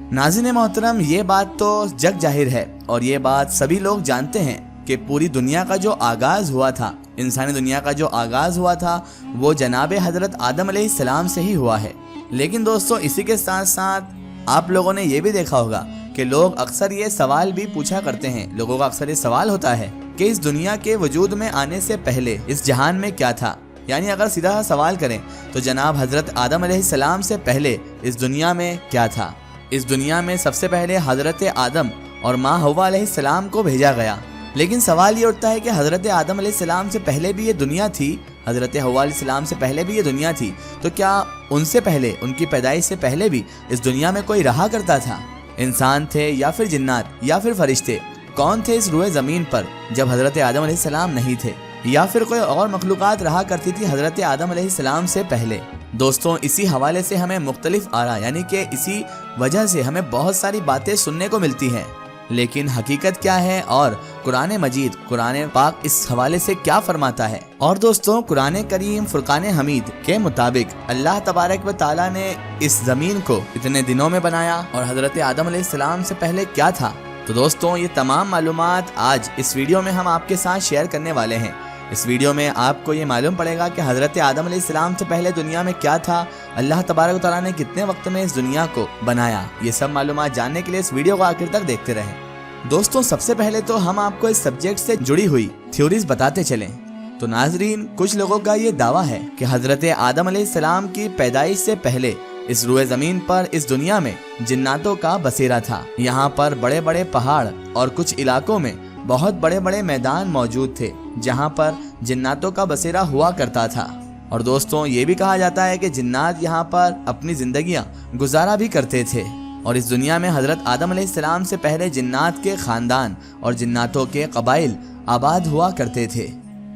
नाज़रीन मोहतरम, ये बात तो जग जाहिर है और ये बात सभी लोग जानते हैं कि पूरी दुनिया का जो आगाज़ हुआ था, इंसानी दुनिया का जो आगाज़ हुआ था, वो जनाब हज़रत आदम अलैहिस्सलाम से ही हुआ है। लेकिन दोस्तों, इसी के साथ साथ आप लोगों ने ये भी देखा होगा कि लोग अक्सर ये सवाल भी पूछा करते हैं, लोगों का अक्सर ये सवाल होता है कि इस दुनिया के वजूद में आने से पहले इस जहान में क्या था। यानी अगर सीधा सवाल करें तो जनाब हज़रत आदम अलैहिस्सलाम से पहले इस दुनिया में क्या था। इस दुनिया में सबसे पहले हज़रत आदम और माँ हव्वा अलैहिस्सलाम को भेजा गया। लेकिन सवाल ये उठता है कि हज़रत आदम अलैहिस्सलाम से पहले भी ये दुनिया थी, हज़रत हव्वा अलैहिस्सलाम से पहले भी ये दुनिया थी, तो क्या उनसे पहले, उनकी पैदाइश से पहले भी इस दुनिया में कोई रहा करता था? इंसान थे या फिर जिन्नात या फिर फरिश्ते? कौन थे इस रूए ज़मीन पर जब हज़रत आदम अलैहिस्सलाम नहीं थे? या फिर कोई और मखलूक़ात रहा करती थी हज़रत आदम अलैहिस्सलाम से पहले? दोस्तों, इसी हवाले से हमें मुख्तलिफ आरा, यानी कि इसी वजह से हमें बहुत सारी बातें सुनने को मिलती हैं। लेकिन हकीकत क्या है और कुरान मजीद, कुरान पाक इस हवाले से क्या फरमाता है? और दोस्तों, कुरान करीम फुरकान हमीद के मुताबिक अल्लाह तबारक व तआला ने इस ज़मीन को इतने दिनों में बनाया और हज़रत आदम अलैहिस्सलाम से पहले क्या था। तो दोस्तों, ये तमाम मालूमात आज इस वीडियो में हम आपके साथ शेयर करने वाले हैं। इस वीडियो में आपको ये मालूम पड़ेगा कि हज़रत आदम अलैहिस्सलाम से पहले दुनिया में क्या था, अल्लाह तबारक व तआला ने कितने वक्त में इस दुनिया को बनाया। ये सब मालूमात जानने के लिए इस वीडियो को आखिर तक देखते रहें। दोस्तों, सबसे पहले तो हम आपको इस सब्जेक्ट से जुड़ी हुई थ्योरीज बताते चलें। तो नाजरीन, कुछ लोगों का ये दावा है कि हज़रत आदम अलैहिस्सलाम की पैदाइश से पहले इस रूए ज़मीन पर, इस दुनिया में जिन्नातों का बसेरा था। यहाँ पर बड़े बड़े पहाड़ और कुछ इलाकों में बहुत बड़े बड़े मैदान मौजूद थे जहाँ पर जिन्नातों का बसेरा हुआ करता था। और दोस्तों, ये भी कहा जाता है कि जिन्नात यहाँ पर अपनी जिंदगियाँ गुजारा भी करते थे। और इस दुनिया में हज़रत आदम अलैहिस्सलाम से पहले जिन्नात के ख़ानदान और जिन्नातों के कबाइल आबाद हुआ करते थे।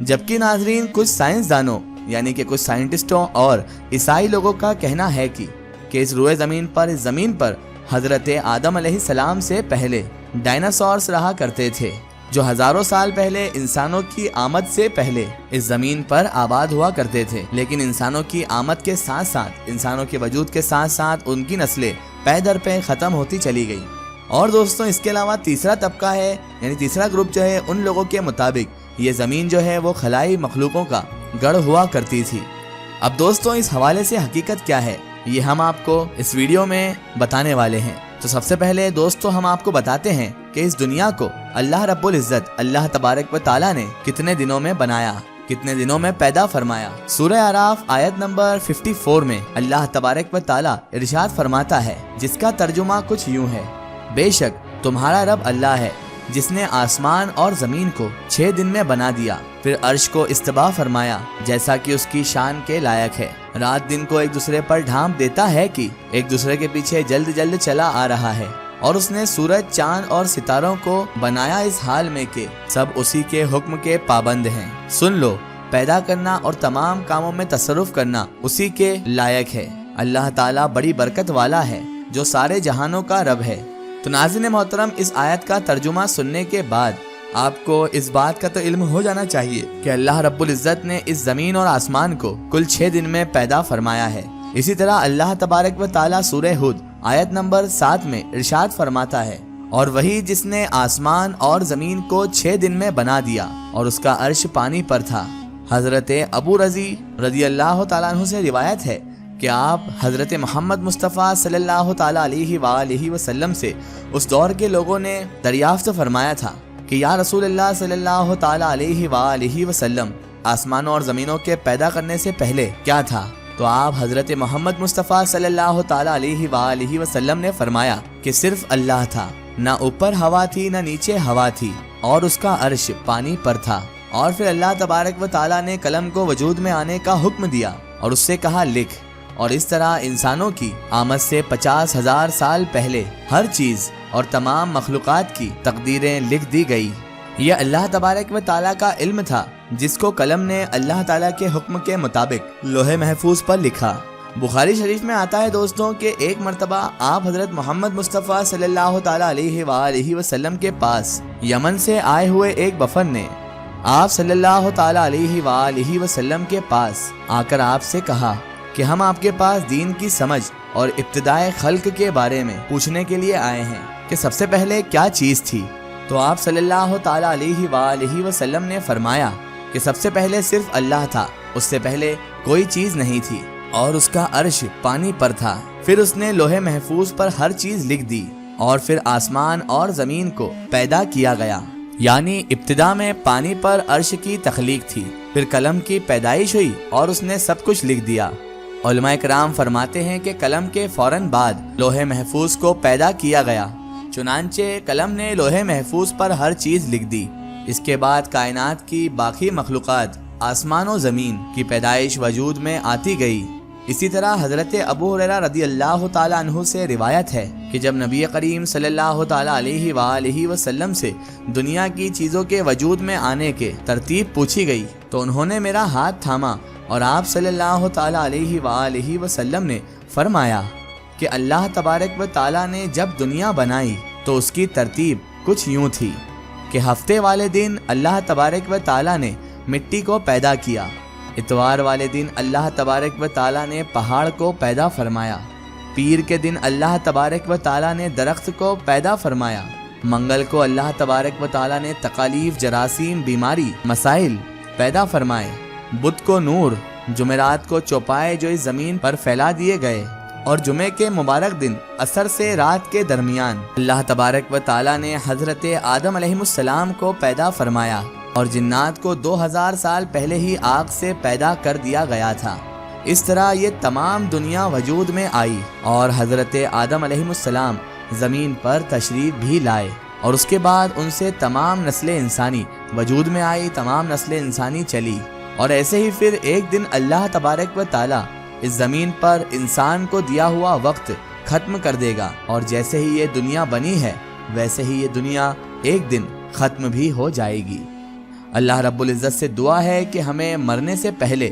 जबकि नाजरीन, कुछ साइंसदानों यानी कि कुछ साइंटिस्टों और ईसाई लोगों का कहना है कि इस रूए ज़मीन पर, इस ज़मीन पर हज़रत आदम अलैहिस्सलाम से पहले डायनासोर्स रहा करते थे, जो हजारों साल पहले इंसानों की आमद से पहले इस जमीन पर आबाद हुआ करते थे। लेकिन इंसानों की आमद के साथ साथ, इंसानों के वजूद के साथ साथ उनकी नस्लें पै दर पे ख़त्म होती चली गई। और दोस्तों, इसके अलावा तीसरा तबका है, यानी तीसरा ग्रुप जो है, उन लोगों के मुताबिक ये ज़मीन जो है वो खलाई मखलूकों का गढ़ हुआ करती थी। अब दोस्तों, इस हवाले से हकीकत क्या है, ये हम आपको इस वीडियो में बताने वाले हैं। तो सबसे पहले दोस्तों, हम आपको बताते हैं कि इस दुनिया को अल्लाह रब्बुल इज़्ज़त, अल्लाह तबारक व तआला ने कितने दिनों में बनाया, कितने दिनों में पैदा फरमाया। सूरह आराफ आयत नंबर 54 में अल्लाह तबारक व तआला इरशाद फरमाता है, जिसका तर्जुमा कुछ यूं है, बेशक तुम्हारा रब अल्लाह है जिसने आसमान और जमीन को 6 दिन में बना दिया, फिर अर्श को इस्तिवा फरमाया जैसा कि उसकी शान के लायक है। रात दिन को एक दूसरे पर ढांप देता है कि एक दूसरे के पीछे जल्द जल्द चला आ रहा है। और उसने सूरज, चांद और सितारों को बनाया इस हाल में कि सब उसी के हुक्म के पाबंद हैं। सुन लो, पैदा करना और तमाम कामों में तसर्रुफ करना उसी के लायक है। अल्लाह ताला बड़ी बरकत वाला है जो सारे जहानों का रब है। तो नाज़रीन मोहतरम, इस आयत का तर्जुमा सुनने के बाद आपको इस बात का तो इल्म हो जाना चाहिए कि अल्लाह रब्बुल इज़्ज़त ने इस ज़मीन और आसमान को कुल 6 दिन में पैदा फरमाया है। इसी तरह अल्लाह तबारक व तआला सूरह हुद आयत नंबर 7 में इरशाद फरमाता है, और वही जिसने आसमान और ज़मीन को 6 दिन में बना दिया और उसका अर्श पानी पर था। हज़रत अबू रज़ी रज़ी अल्लाह तआला अन्हु से रिवायत है कि आप हज़रत मोहम्मद मुस्तफ़ा सल्लल्लाहु तआला अलैहि वसल्लम से उस दौर के लोगों ने दरियाफ्त फरमाया था कि या रसूलल्लाह सल्लल्लाहु तआला अलैहि वसल्लम, आसमानों और ज़मीनों के पैदा करने से पहले क्या था? तो आप हज़रत मोहम्मद मुस्तफ़ा सल्लल्लाहु तआला अलैहि वसल्लम ने फरमाया कि सिर्फ अल्लाह था, ना ऊपर हवा थी ना नीचे हवा थी, और उसका अर्श पानी पर था। और फिर अल्लाह तबारक व तआला ने कलम को वजूद में आने का हुक्म दिया और उससे कहा लिख। और इस तरह इंसानों की आमद से 50,000 साल पहले हर चीज़ और तमाम मखलूक़ात की तकदीरें लिख दी गई। यह अल्लाह तबारक व तआला का इल्म था जिसको कलम ने अल्लाह ताला के हुक्म के मुताबिक लोहे महफूज पर लिखा। बुखारी शरीफ में आता है दोस्तों कि एक मरतबा आप हज़रत मोहम्मद मुस्तफ़ा सल्लल्लाहु तआला अलैहि वसल्लम के पास यमन से आए हुए एक वफद ने आप सल्लल्लाहु तआला अलैहि वसल्लम के पास आकर आपसे कहा कि हम आपके पास दीन की समझ اور ابتدائے خلق کے بارے میں پوچھنے کے لیے آئے ہیں کہ سب سے پہلے کیا چیز تھی۔ تو آپ صلی اللہ تعالیٰ علیہ وآلہ وسلم نے فرمایا کہ سب سے پہلے صرف اللہ تھا، اس سے پہلے کوئی چیز نہیں تھی، اور اس کا عرش پانی پر تھا۔ پھر اس نے لوح محفوظ پر ہر چیز لکھ دی، اور پھر آسمان اور زمین کو پیدا کیا گیا، یعنی ابتدا میں پانی پر عرش کی تخلیق تھی، پھر قلم کی پیدائش ہوئی اور اس نے سب کچھ لکھ دیا۔ علماء کرام فرماتے ہیں کہ قلم کے فوراً بعد لوح محفوظ کو پیدا کیا گیا، چنانچہ قلم نے لوح محفوظ پر ہر چیز لکھ دی۔ اس کے بعد کائنات کی باقی مخلوقات، آسمان و زمین کی پیدائش وجود میں آتی گئی۔ اسی طرح حضرت ابو ہریرہ رضی اللہ تعالیٰ عنہ سے روایت ہے کہ جب نبی کریم صلی اللہ تعالیٰ علیہ وآلہ وسلم سے دنیا کی چیزوں کے وجود میں آنے کے ترتیب پوچھی گئی تو انہوں نے میرا ہاتھ تھاما اور آپ صلی اللہ تعالیٰ علیہ وآلہ وسلم نے فرمایا کہ اللہ تبارک و تعالیٰ نے جب دنیا بنائی تو اس کی ترتیب کچھ یوں تھی کہ ہفتے والے دن اللہ تبارک و تعالیٰ نے مٹی کو پیدا کیا، اتوار والے دن اللہ تبارک و تعالیٰ نے پہاڑ کو پیدا فرمایا، پیر کے دن اللہ تبارک و تعالیٰ نے درخت کو پیدا فرمایا، منگل کو اللہ تبارک و تعالیٰ نے تکالیف، جراثیم، بیماری، مسائل پیدا فرمائے، بدھ کو نور، جمعرات کو چوپائے جو اس زمین پر پھیلا دیے گئے، اور جمعے کے مبارک دن عصر سے رات کے درمیان اللہ تبارک و تعالیٰ نے حضرت آدم علیہ السلام کو پیدا فرمایا، اور جنات کو 2000 سال پہلے ہی آگ سے پیدا کر دیا گیا تھا۔ اس طرح یہ تمام دنیا وجود میں آئی، اور حضرت آدم علیہ السلام زمین پر تشریف بھی لائے، اور اس کے بعد ان سے تمام نسل انسانی وجود میں آئی، تمام نسل انسانی چلی، اور ایسے ہی پھر ایک دن اللہ تبارک و تعالیٰ اس زمین پر انسان کو دیا ہوا وقت ختم کر دے گا، اور جیسے ہی یہ دنیا بنی ہے ویسے ہی یہ دنیا ایک دن ختم بھی ہو جائے گی۔ اللہ رب العزت سے دعا ہے کہ ہمیں مرنے سے پہلے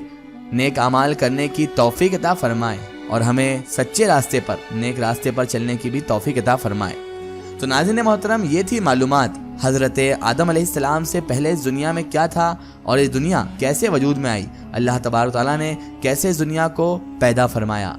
نیک اعمال کرنے کی توفیق عطا فرمائے، اور ہمیں سچے راستے پر، نیک راستے پر چلنے کی بھی توفیق عطا فرمائے۔ تو ناظرین محترم، یہ تھی معلومات حضرت آدم علیہ السلام سے پہلے اس دنیا میں کیا تھا، اور اس دنیا کیسے وجود میں آئی، اللہ تبارک و تعالیٰ نے کیسے اس دنیا کو پیدا فرمایا۔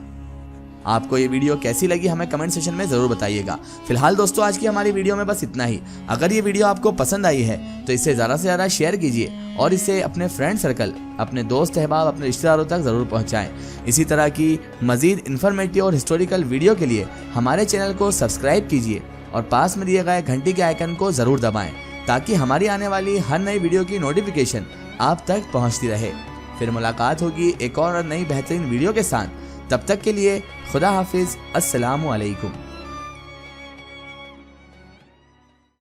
آپ کو یہ ویڈیو کیسی لگی ہمیں کمنٹ سیکشن میں ضرور بتائیے گا۔ فی الحال دوستو، آج کی ہماری ویڈیو میں بس اتنا ہی۔ اگر یہ ویڈیو آپ کو پسند آئی ہے تو اسے زیادہ سے زیادہ شیئر کیجیے، اور اسے اپنے فرینڈ سرکل، اپنے دوست احباب، اپنے رشتہ داروں تک ضرور پہنچائیں۔ اسی طرح کی مزید انفارمیٹیو اور ہسٹوریکل ویڈیو کے لیے ہمارے چینل کو سبسکرائب کیجیے، اور پاس میں دیے گئے گھنٹی کے آئیکن کو ضرور دبائیں، تاکہ ہماری آنے والی ہر نئی ویڈیو کی نوٹیفیکیشن آپ تک پہنچتی رہے۔ پھر ملاقات ہوگی ایک اور نئی بہترین ویڈیو کے ساتھ، تب تک کے لیے خدا حافظ، السلام علیکم۔